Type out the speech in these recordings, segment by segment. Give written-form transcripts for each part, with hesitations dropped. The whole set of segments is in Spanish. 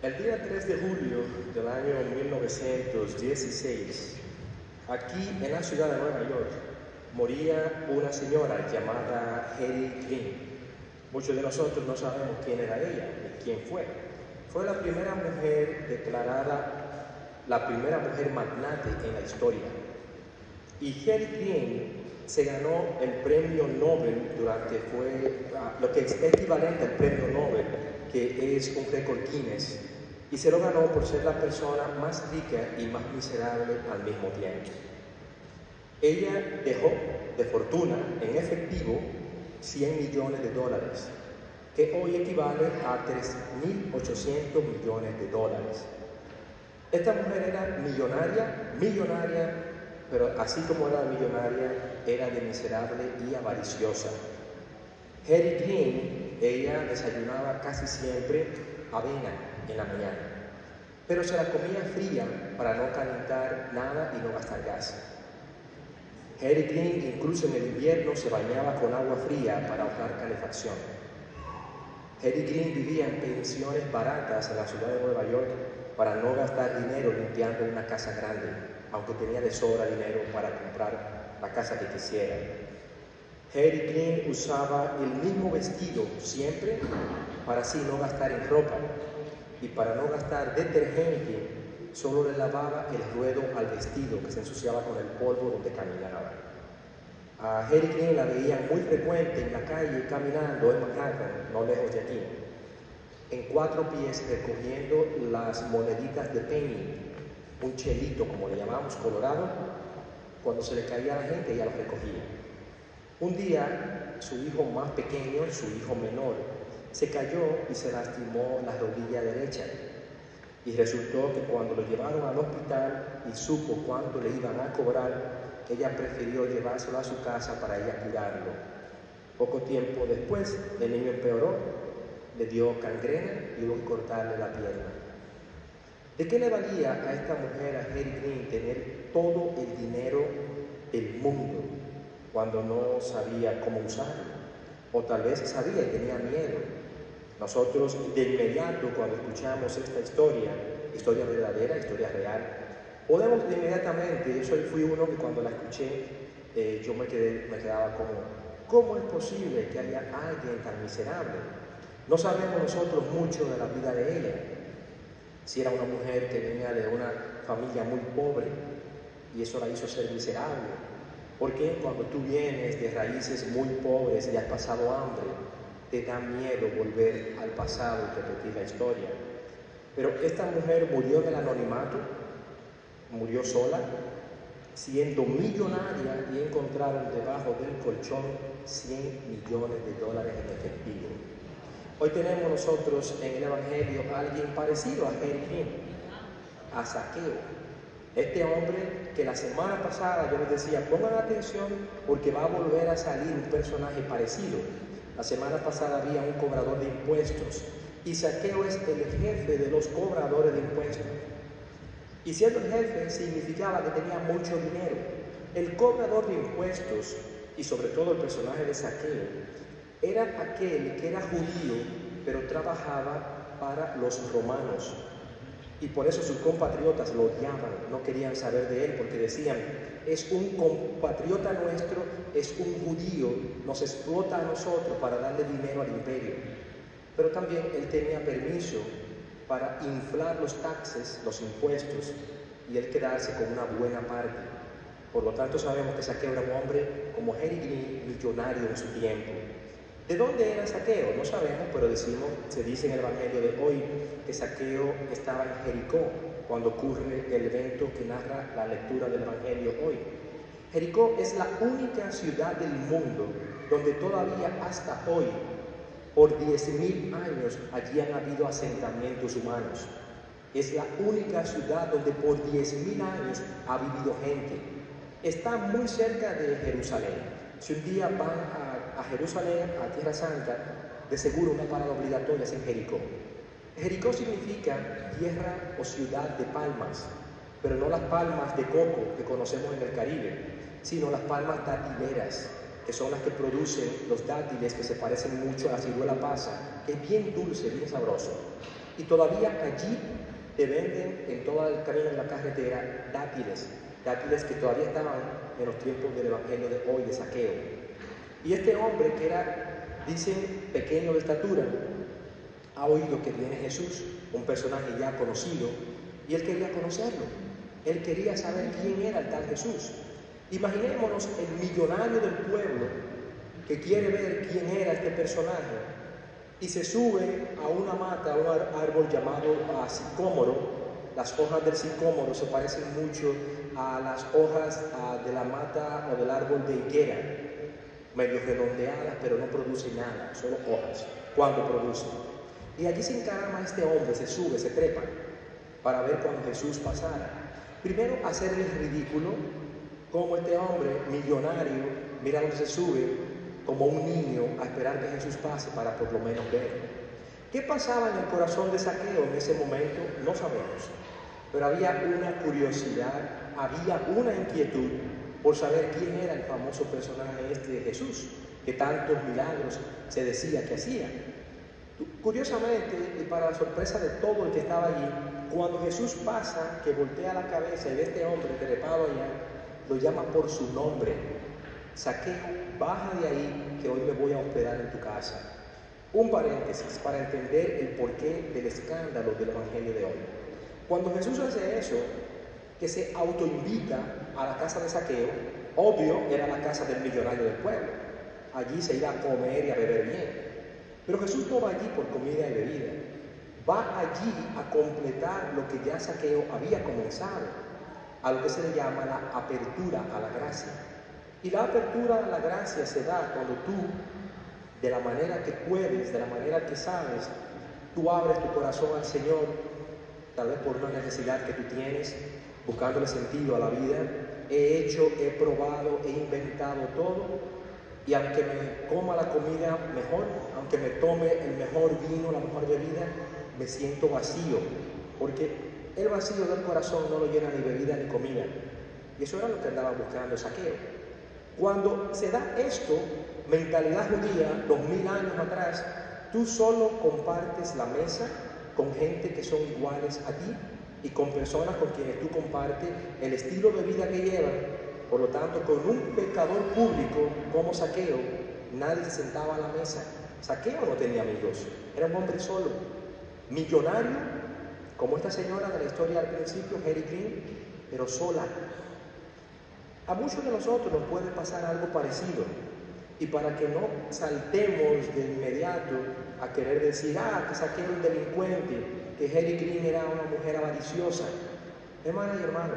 El día 3 de julio del año 1916, aquí en la ciudad de Nueva York, moría una señora llamada Hetty Green. Muchos de nosotros no sabemos quién era ella ni quién fue. Fue la primera mujer declarada, la primera mujer magnate en la historia. Y Hetty Green se ganó el premio Nobel lo que es equivalente al premio Nobel, que es un récord Guinness, y se lo ganó por ser la persona más rica y más miserable al mismo tiempo. Ella dejó de fortuna en efectivo $100 millones, que hoy equivale a 3.800 millones de dólares. Esta mujer era millonaria, pero así como era millonaria, era de miserable y avariciosa. Hetty Green, ella desayunaba casi siempre avena en la mañana, pero se la comía fría para no calentar nada y no gastar gas. Hetty Green incluso en el invierno se bañaba con agua fría para ahorrar calefacción. Hetty Green vivía en pensiones baratas en la ciudad de Nueva York para no gastar dinero limpiando una casa grande, aunque tenía de sobra dinero para comprar la casa que quisiera. Hetty Green usaba el mismo vestido siempre para así no gastar en ropa, y para no gastar detergente solo le lavaba el ruedo al vestido que se ensuciaba con el polvo donde caminaba. A Hetty Green la veían muy frecuente en la calle caminando en Manhattan, no lejos de aquí, en 4 pies recogiendo las moneditas de penny, un chelito como le llamamos colorado. Cuando se le caía a la gente ella lo recogía. Un día su hijo más pequeño, su hijo menor, se cayó y se lastimó la rodilla derecha. Y resultó que cuando lo llevaron al hospital y supo cuánto le iban a cobrar, ella prefirió llevárselo a su casa para ella cuidarlo. Poco tiempo después, el niño empeoró, le dio gangrena y hubo que cortarle la pierna. ¿De qué le valía a esta mujer, a Hetty Green, tener todo el dinero del mundo cuando no sabía cómo usarlo? O tal vez sabía y tenía miedo. Nosotros de inmediato, cuando escuchamos esta historia verdadera, historia real, podemos de inmediatamente, yo fui uno que cuando la escuché, yo me quedaba como, ¿cómo es posible que haya alguien tan miserable? No sabemos nosotros mucho de la vida de ella. Si era una mujer que venía de una familia muy pobre y eso la hizo ser miserable. Porque cuando tú vienes de raíces muy pobres y has pasado hambre, te da miedo volver al pasado y repetir la historia. Pero esta mujer murió en el anonimato, murió sola, siendo millonaria, y encontraron debajo del colchón $100 millones en efectivo. Hoy tenemos nosotros en el Evangelio a alguien parecido a Hetty Green, a Zaqueo. Este hombre que la semana pasada yo les decía, pongan atención porque va a volver a salir un personaje parecido. La semana pasada había un cobrador de impuestos y Zaqueo es el jefe de los cobradores de impuestos. Y siendo el jefe significaba que tenía mucho dinero. El cobrador de impuestos, y sobre todo el personaje de Zaqueo, era aquel que era judío, pero trabajaba para los romanos. Y por eso sus compatriotas lo odiaban, no querían saber de él, porque decían, es un compatriota nuestro, es un judío, nos explota a nosotros para darle dinero al imperio. Pero también él tenía permiso para inflar los taxes, los impuestos, y él quedarse con una buena parte. Por lo tanto sabemos que Zaqueo era un hombre como Hetty Green, millonario en su tiempo. ¿De dónde era Zaqueo? No sabemos, pero se dice en el Evangelio de hoy que Zaqueo estaba en Jericó cuando ocurre el evento que narra la lectura del Evangelio hoy. Jericó es la única ciudad del mundo donde todavía hasta hoy, por 10.000 años, allí han habido asentamientos humanos. Es la única ciudad donde por 10.000 años ha vivido gente. Está muy cerca de Jerusalén. Si un día van a Jerusalén, a Tierra Santa, de seguro una parada obligatoria es en Jericó. Jericó significa tierra o ciudad de palmas, pero no las palmas de coco que conocemos en el Caribe, sino las palmas datileras, que son las que producen los dátiles que se parecen mucho a la ciruela pasa, que es bien dulce, bien sabroso. Y todavía allí te venden en todo el camino en la carretera dátiles que todavía estaban en los tiempos del evangelio de hoy, de Zaqueo. Y este hombre que era, dicen, pequeño de estatura, ha oído que viene Jesús, un personaje ya conocido, y él quería conocerlo. Él quería saber quién era el tal Jesús. Imaginémonos el millonario del pueblo que quiere ver quién era este personaje y se sube a una mata, a un árbol llamado sicómoro. Las hojas del sicómoro se parecen mucho a las hojas de la mata o del árbol de higuera, medio redondeadas, pero no producen nada, solo hojas, cuando producen. Y allí se encarama este hombre, se sube, se trepa, para ver cuando Jesús pasara. Primero, hacerle el ridículo, como este hombre millonario, mira donde se sube, como un niño, a esperar que Jesús pase para por lo menos verlo. ¿Qué pasaba en el corazón de Zaqueo en ese momento? No sabemos. Pero había una curiosidad, había una inquietud por saber quién era el famoso personaje este de Jesús, que tantos milagros se decía que hacía. Curiosamente, y para la sorpresa de todo el que estaba allí, cuando Jesús pasa, que voltea la cabeza y ve a este hombre trepado allá, lo llama por su nombre. Zaqueo, baja de ahí, que hoy me voy a hospedar en tu casa. Un paréntesis para entender el porqué del escándalo del evangelio de hoy. Cuando Jesús hace eso, que se autoinvita a la casa de Zaqueo, obvio era la casa del millonario del pueblo. Allí se iba a comer y a beber bien. Pero Jesús no va allí por comida y bebida. Va allí a completar lo que ya Zaqueo había comenzado, a lo que se le llama la apertura a la gracia. Y la apertura a la gracia se da cuando tú, de la manera que puedes, de la manera que sabes, tú abres tu corazón al Señor, tal vez por una necesidad que tú tienes, buscándole sentido a la vida. He hecho, he probado, he inventado todo, y aunque me coma la comida mejor, aunque me tome el mejor vino, la mejor bebida, me siento vacío, porque el vacío del corazón no lo llena ni bebida ni comida. Y eso era lo que andaba buscando Zaqueo. Cuando se da esto, mentalidad judía, 2000 años atrás, tú solo compartes la mesa con gente que son iguales a ti y con personas con quienes tú compartes el estilo de vida que llevan. Por lo tanto, con un pecador público como Zaqueo, nadie se sentaba a la mesa. Zaqueo no tenía amigos, era un hombre solo, millonario, como esta señora de la historia al principio, Harry Green, pero sola. A muchos de nosotros nos puede pasar algo parecido, y para que no saltemos de inmediato a querer decir, que Zaqueo era un delincuente, que Harry Green era una mujer avariciosa. Hermana y hermano,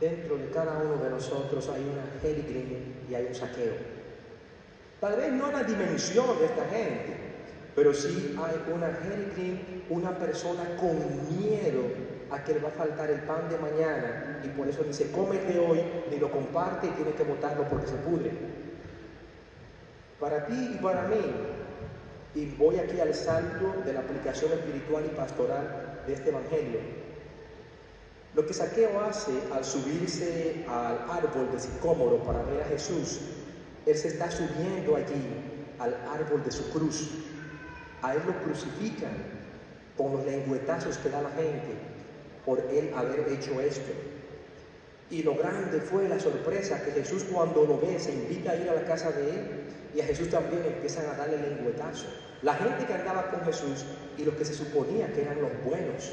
dentro de cada uno de nosotros hay una Harry Green y hay un Zaqueo. Tal vez no en la dimensión de esta gente, pero sí hay una Harry Green, una persona con miedo a que le va a faltar el pan de mañana y por eso ni se come el de hoy, ni lo comparte y tiene que botarlo porque se pudre. Para ti y para mí, y voy aquí al salto de la aplicación espiritual y pastoral de este evangelio, lo que Zaqueo hace al subirse al árbol de sicómoro para ver a Jesús, él se está subiendo allí al árbol de su cruz. A él lo crucifican con los lengüetazos que da la gente por él haber hecho esto. Y lo grande fue la sorpresa que Jesús, cuando lo ve, se invita a ir a la casa de él, y a Jesús también empiezan a darle lengüetazo. La gente que andaba con Jesús y los que se suponía que eran los buenos.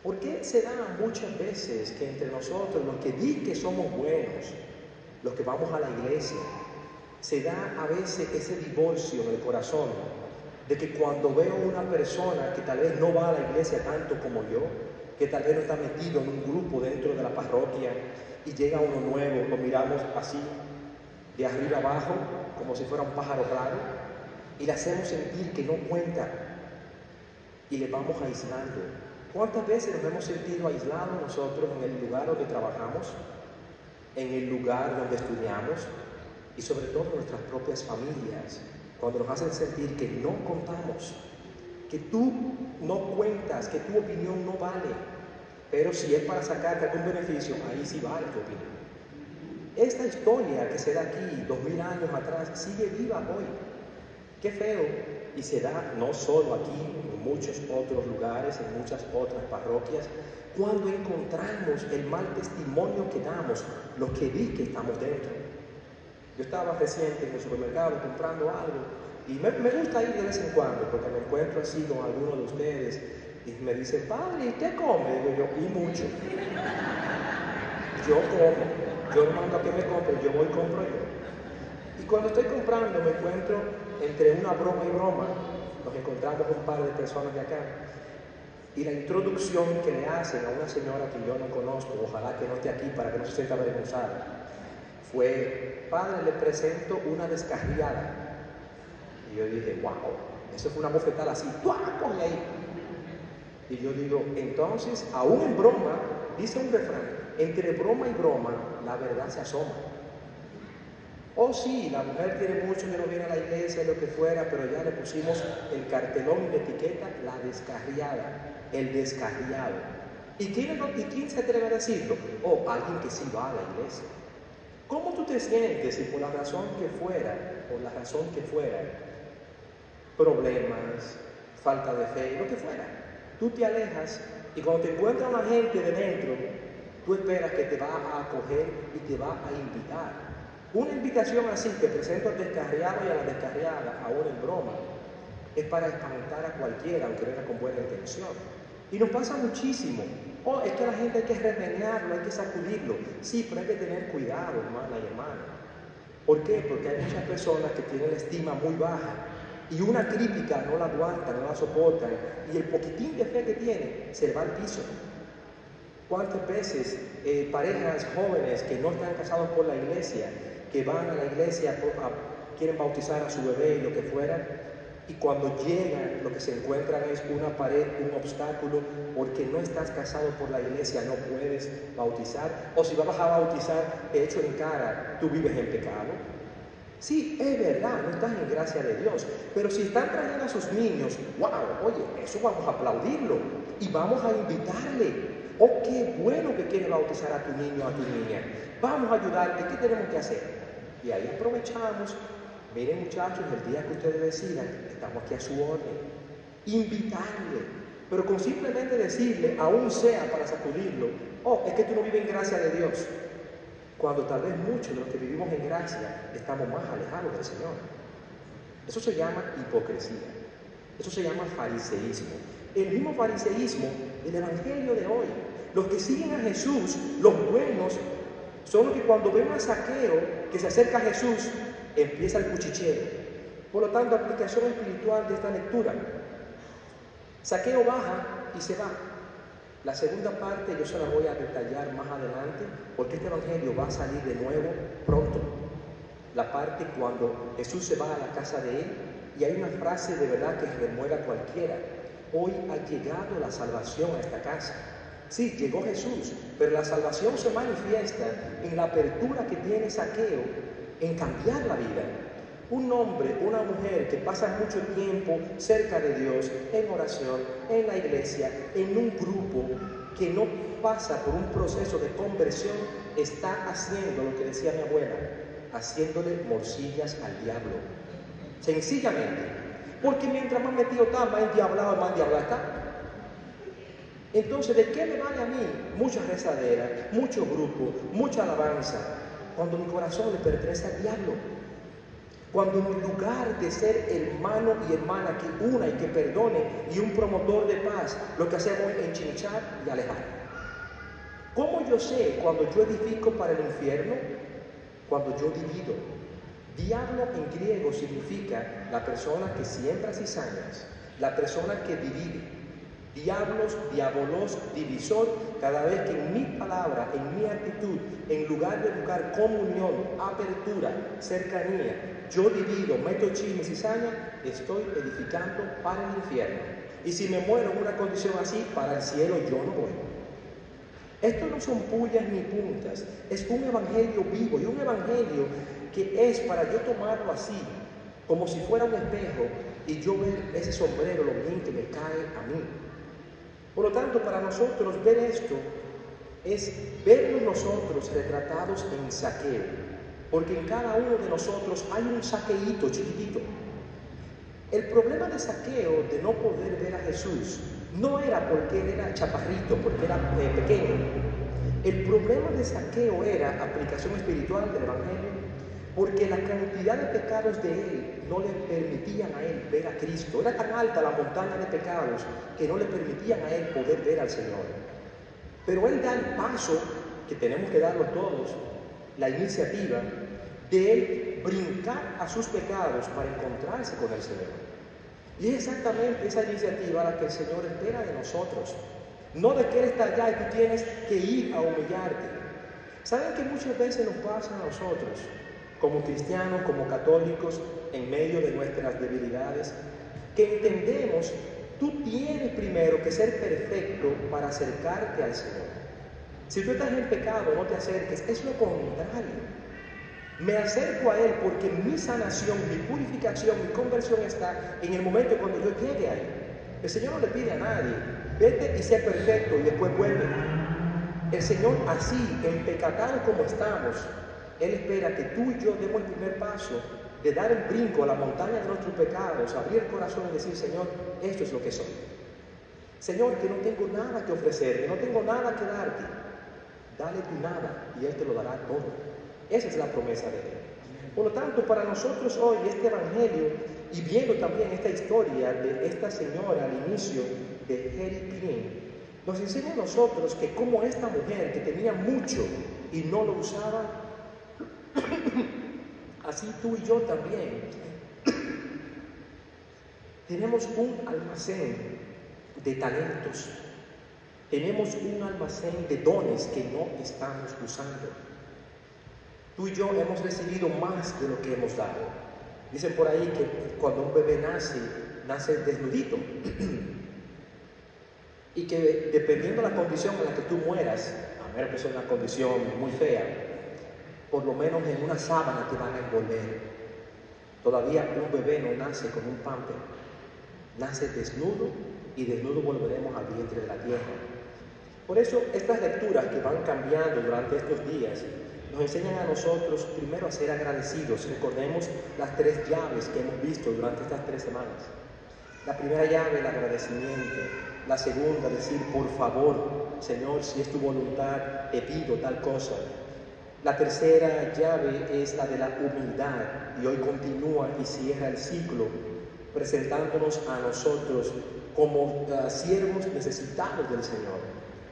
¿Por qué se da muchas veces que entre nosotros, los que di que somos buenos, los que vamos a la iglesia, se da a veces ese divorcio en el corazón de que cuando veo una persona que tal vez no va a la iglesia tanto como yo, que tal vez no está metido en un grupo dentro de la parroquia y llega uno nuevo, lo miramos así, de arriba abajo, como si fuera un pájaro raro, y le hacemos sentir que no cuenta y le vamos aislando? ¿Cuántas veces nos hemos sentido aislados nosotros en el lugar donde trabajamos, en el lugar donde estudiamos y sobre todo en nuestras propias familias, cuando nos hacen sentir que no contamos, que tú no cuentas, que tu opinión no vale, pero si es para sacarte algún beneficio, ahí sí vale tu opinión? Esta historia que se da aquí 2000 años atrás sigue viva hoy. Qué feo, y se da no solo aquí, en muchos otros lugares, en muchas otras parroquias, cuando encontramos el mal testimonio que damos, los que di que estamos dentro. Yo estaba reciente en el supermercado comprando algo, y me gusta ir de vez en cuando, porque me encuentro así con algunos de ustedes, y me dicen, padre, ¿y usted come? Digo yo, y mucho. Yo como, yo no mando a que me compren, yo voy y compro yo. Y cuando estoy comprando me encuentro entre una broma y broma, nos encontramos un par de personas de acá, y la introducción que le hacen a una señora que yo no conozco, ojalá que no esté aquí para que no se sienta avergonzada, fue, padre, le presento una descarriada. Y yo dije, wow, eso fue una bofetada así, ¡tuá! Coge ahí. Y yo digo, entonces, aún en broma, dice un refrán, entre broma y broma, la verdad se asoma. Oh sí, la mujer tiene mucho que no viene a la iglesia, lo que fuera, pero ya le pusimos el cartelón y la etiqueta, la descarriada, el descarriado. ¿Y quién se atreve a decirlo? Oh, alguien que sí va a la iglesia. ¿Cómo tú te sientes si por la razón que fuera, problemas, falta de fe, lo que fuera, tú te alejas y cuando te encuentra una gente de dentro, tú esperas que te va a acoger y te va a invitar? Una invitación así que presento al descarriado y a la descarriada, aún en broma, es para espantar a cualquiera, aunque venga con buena intención. Y nos pasa muchísimo. Oh, es que a la gente hay que remenearlo, hay que sacudirlo. Sí, pero hay que tener cuidado, hermana y hermano. ¿Por qué? Porque hay muchas personas que tienen la estima muy baja y una crítica no la aguantan, no la soportan, y el poquitín de fe que tienen se va al piso. ¿Cuántas veces parejas jóvenes que no están casados por la iglesia, que van a la iglesia, quieren bautizar a su bebé y lo que fuera, y cuando llegan lo que se encuentran es una pared, un obstáculo, porque no estás casado por la iglesia, no puedes bautizar, o si vas a bautizar hecho en cara, tú vives en pecado? Sí, es verdad, no estás en gracia de Dios, pero si están trayendo a sus niños, wow, oye, eso vamos a aplaudirlo y vamos a invitarle. Oh, qué bueno que quiere bautizar a tu niño o a tu niña. Vamos a ayudarte, ¿qué tenemos que hacer? Y ahí aprovechamos. Miren, muchachos, el día que ustedes decidan, estamos aquí a su orden. Invitarle, pero con simplemente decirle, aún sea para sacudirlo, oh, es que tú no vives en gracia de Dios. Cuando tal vez muchos de los que vivimos en gracia estamos más alejados del Señor. Eso se llama hipocresía. Eso se llama fariseísmo. El mismo fariseísmo del Evangelio de hoy. Los que siguen a Jesús, los buenos, son los que cuando ven a Zaqueo que se acerca a Jesús, empieza el cuchicheo. Por lo tanto, aplicación espiritual de esta lectura. Zaqueo baja y se va. La segunda parte yo se la voy a detallar más adelante, porque este evangelio va a salir de nuevo pronto. La parte cuando Jesús se va a la casa de él, y hay una frase de verdad que remueve a cualquiera. Hoy ha llegado la salvación a esta casa. Sí, llegó Jesús, pero la salvación se manifiesta en la apertura que tiene Zaqueo en cambiar la vida. Un hombre, una mujer que pasa mucho tiempo cerca de Dios, en oración, en la iglesia, en un grupo que no pasa por un proceso de conversión, está haciendo lo que decía mi abuela, haciéndole morcillas al diablo. Sencillamente, porque mientras más metido está, más endiablado, más endiablado está. Entonces, ¿de qué me vale a mí mucha rezadera, mucho grupo, mucha alabanza, cuando mi corazón le pertenece al diablo? Cuando en lugar de ser hermano y hermana que una y que perdone y un promotor de paz, lo que hacemos es enchinchar y alejar. ¿Cómo yo sé cuando yo edifico para el infierno? Cuando yo divido. Diablo en griego significa la persona que siembra cizañas, la persona que divide. Diablos, diabolos, divisor, cada vez que en mi palabra, en mi actitud, en lugar de buscar comunión, apertura, cercanía, yo divido, meto chisme y cizaña, estoy edificando para el infierno. Y si me muero en una condición así, para el cielo yo no voy. Esto no son pullas ni puntas, es un evangelio vivo y un evangelio que es para yo tomarlo así, como si fuera un espejo, y yo ver ese sombrero, lo bien que me cae a mí. Por lo tanto, para nosotros ver esto es vernos nosotros retratados en Zaqueo, porque en cada uno de nosotros hay un Zaqueíto chiquitito. El problema de Zaqueo de no poder ver a Jesús no era porque él era chaparrito, porque era pequeño. El problema de Zaqueo era aplicación espiritual del Evangelio, porque la cantidad de pecados de él no le permitían a él ver a Cristo. Era tan alta la montaña de pecados que no le permitían a él poder ver al Señor. Pero él da el paso, que tenemos que darlo todos, la iniciativa de él brincar a sus pecados para encontrarse con el Señor. Y es exactamente esa iniciativa la que el Señor espera de nosotros. No de que Él está allá y tú tienes que ir a humillarte. ¿Saben que muchas veces nos pasa a nosotros, como cristianos, como católicos, en medio de nuestras debilidades, que entendemos, tú tienes primero que ser perfecto para acercarte al Señor? Si tú estás en pecado, no te acerques, es lo contrario. Me acerco a Él porque mi sanación, mi purificación, mi conversión está en el momento cuando yo llegue a Él. El Señor no le pide a nadie, vete y sé perfecto y después vuelve. El Señor así, empecatados como estamos, Él espera que tú y yo demos el primer paso de dar el brinco a la montaña de nuestros pecados, abrir el corazón y decir, Señor, esto es lo que soy. Señor, que no tengo nada que ofrecerte, no tengo nada que darte. Dale tu nada y Él te lo dará todo. Esa es la promesa de Él. Por lo tanto, para nosotros hoy este Evangelio, y viendo también esta historia de esta señora al inicio de Heri Green, nos enseña a nosotros que como esta mujer que tenía mucho y no lo usaba, así tú y yo también tenemos un almacén de talentos, tenemos un almacén de dones que no estamos usando. Tú y yo hemos recibido más de lo que hemos dado. Dicen por ahí que cuando un bebé nace desnudito. Y que dependiendo de la condición en la que tú mueras, a menos que sea una condición muy fea, por lo menos en una sábana te van a envolver. Todavía un bebé no nace con un pamper. Nace desnudo y desnudo volveremos al vientre de la tierra. Por eso estas lecturas que van cambiando durante estos días nos enseñan a nosotros primero a ser agradecidos. Recordemos las 3 llaves que hemos visto durante estas 3 semanas. La primera llave, el agradecimiento. La segunda, decir, por favor, Señor, si es tu voluntad, te pido tal cosa. La tercera llave es la de la humildad. Y hoy continúa y cierra el ciclo, presentándonos a nosotros como siervos necesitados del Señor.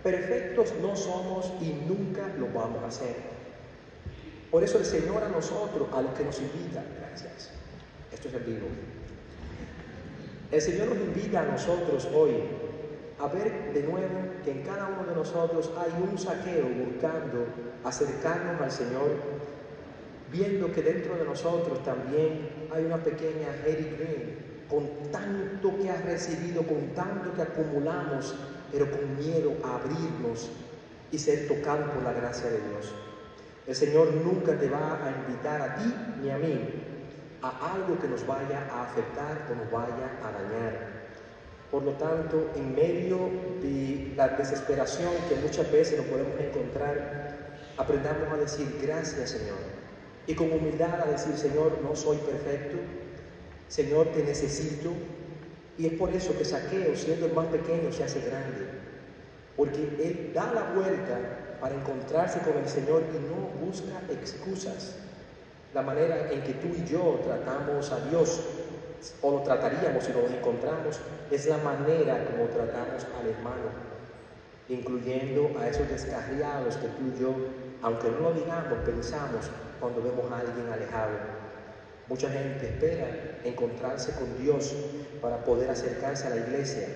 Perfectos no somos y nunca lo vamos a hacer. Por eso el Señor a nosotros, a los que nos invita, gracias, esto es en vivo, el Señor nos invita a nosotros hoy a ver de nuevo que en cada uno de nosotros hay un Zaqueo buscando acercarnos al Señor, viendo que dentro de nosotros también hay una pequeña Heri Green, con tanto que has recibido, con tanto que acumulamos, pero con miedo a abrirnos y ser tocados por la gracia de Dios. El Señor nunca te va a invitar a ti ni a mí a algo que nos vaya a afectar o nos vaya a dañar. Por lo tanto, en medio de la desesperación que muchas veces nos podemos encontrar, aprendamos a decir gracias, Señor. Y con humildad a decir, Señor, no soy perfecto, Señor, te necesito. Y es por eso que Zaqueo, siendo el más pequeño, se hace grande. Porque él da la vuelta para encontrarse con el Señor y no busca excusas. La manera en que tú y yo tratamos a Dios, o lo trataríamos si nos encontramos, es la manera como tratamos al hermano, incluyendo a esos descarriados que tú y yo, aunque no lo digamos, pensamos cuando vemos a alguien alejado. Mucha gente espera encontrarse con Dios para poder acercarse a la iglesia.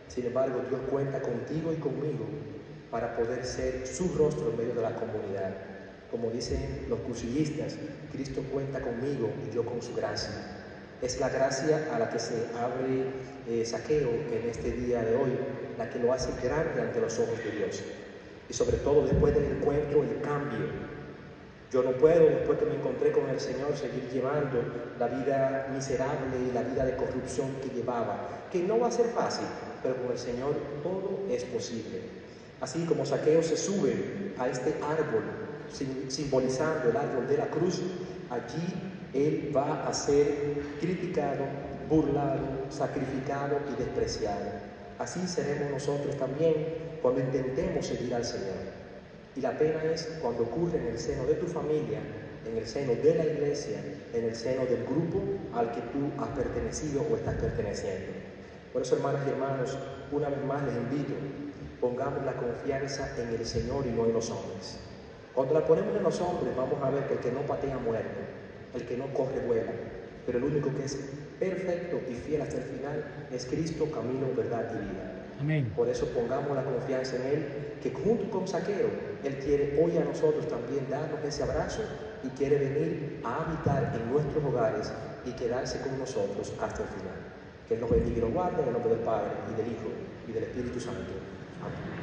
Sin embargo, Dios cuenta contigo y conmigo para poder ser su rostro en medio de la comunidad. Como dicen los cursillistas, Cristo cuenta conmigo y yo con su gracia. Es la gracia a la que se abre Zaqueo en este día de hoy, la que lo hace grande ante los ojos de Dios. Y sobre todo después del encuentro, el cambio. Yo no puedo, después que me encontré con el Señor, seguir llevando la vida miserable y la vida de corrupción que llevaba, que no va a ser fácil, pero con el Señor todo es posible. Así como Zaqueo se sube a este árbol, simbolizando el árbol de la cruz, allí Él va a ser criticado, burlado, sacrificado y despreciado. Así seremos nosotros también cuando intentemos seguir al Señor. Y la pena es cuando ocurre en el seno de tu familia, en el seno de la iglesia, en el seno del grupo al que tú has pertenecido o estás perteneciendo. Por eso, hermanas y hermanos, una vez más les invito, pongamos la confianza en el Señor y no en los hombres. Cuando la ponemos en los hombres, vamos a ver que el que no patea muerto, el que no corre vuela, pero el único que es perfecto y fiel hasta el final es Cristo, camino, verdad y vida. Amén. Por eso pongamos la confianza en Él, que junto con Zaqueo, Él quiere hoy a nosotros también darnos ese abrazo y quiere venir a habitar en nuestros hogares y quedarse con nosotros hasta el final. Que Él nos bendiga y nos guarde en el nombre del Padre, y del Hijo, y del Espíritu Santo. Amén.